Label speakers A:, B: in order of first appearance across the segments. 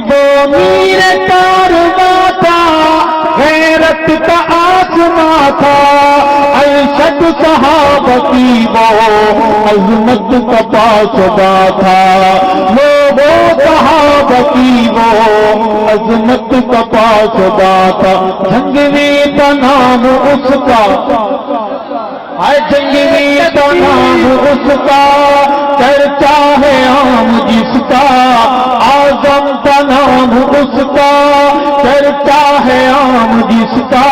A: وہ میر کارواں تھا، غیرت کا آسماں تھا، ارشد صحابہ کی وہ عظمت کا پاسباں تھا، وہ صحابہ کی وہ عظمت کا پاسباں تھا۔ جنگوی کا نام اس کا، جنگوی کا نام اس کا، چرچا ہے عام جس کا، اعظم کا نام اس کا، چرچا ہے عام جس کا،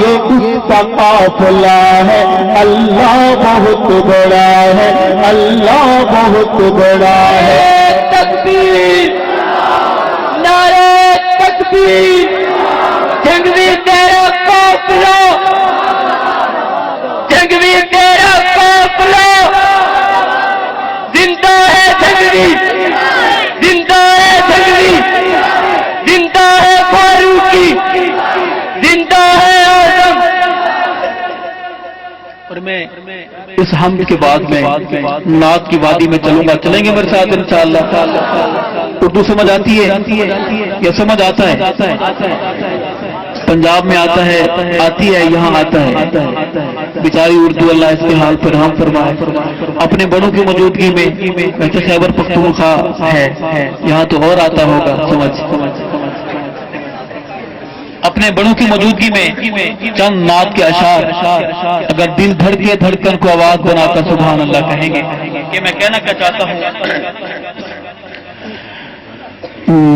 A: یہ اس کا قافلہ ہے، اللہ بہت بڑا ہے، اللہ بہت بڑا ہے۔ تکبیر، نعرہ تکبیر، جنگوی تیرا قافلہ، جنگوی تیرا قافلہ، زندہ ہے جنگوی، زندہ ہے جنگوی، زندہ ہے فاروقی، زندہ ہے اعظم۔
B: اور میں اس حمد کے بعد میں نعت کی وادی میں چلوں گا، چلیں گے میرے ساتھ انشاءاللہ؟ اردو سمجھ آتی ہے یا سمجھ آتا ہے؟ پنجاب میں آتا ہے، آتی ہے، یہاں آتا ہے۔ بیچاری اردو اللہ اس کے حال پر رحم فرمائے۔ اپنے بڑوں کی موجودگی میں، ویسے خیبر پختونخوا ہے، یہاں تو اور آتا ہوگا سمجھ۔ اپنے بڑوں کی موجودگی میں چند نعت کے اشعار اگر دل دھڑکے دھڑکن کو آواز بنا کر سبحان اللہ کہیں گے، کہ میں کہنا کیا چاہتا ہوں،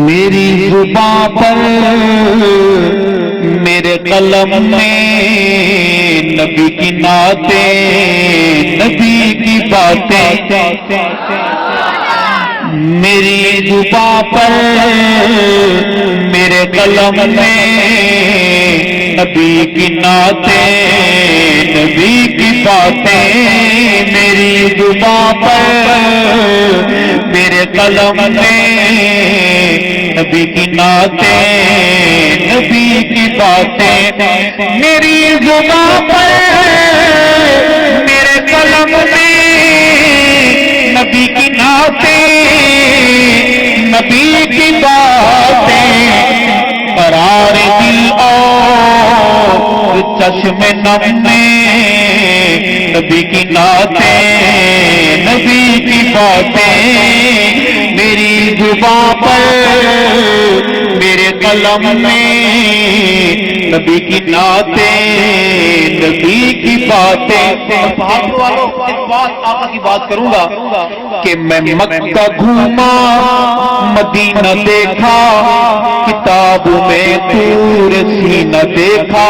B: میری زبان پر میرے قلم میں نبی کی نعتیں، نبی کی باتیں، میری زبان پر میرے قلم میں نبی کی نعتیں، نبی کی باتیں، میری زبان پر میرے قلم میں نبی کی نعتیں، نبی کی باتیں، میری زبان پر میرے قلم میں نبی کی نعتیں، نبی کی باتیں، قرار دل اور چشم نم میں نبی کی نعتیں، نبی کی باتیں، میری زبان پر میرے قلم میں نبی کی نعتیں، نبی کی باتیں۔ صحابہ والوں ایک بات آقا کی بات کروں گا کہ میں مکہ گھوما مدینہ دیکھا، کتاب میں طور سینہ دیکھا،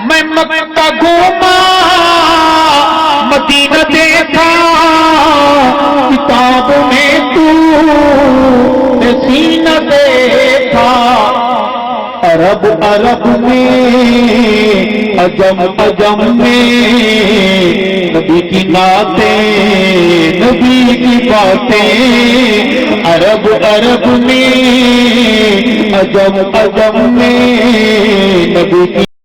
B: میں مکہ گھوما مدینہ دیکھا، کتاب میں طور سینہ دیکھا، عرب عرب میں عجم عجم میں نبی کی نعتیں، نبی کی باتیں، عرب عرب میں عجم عجم میں نبی کی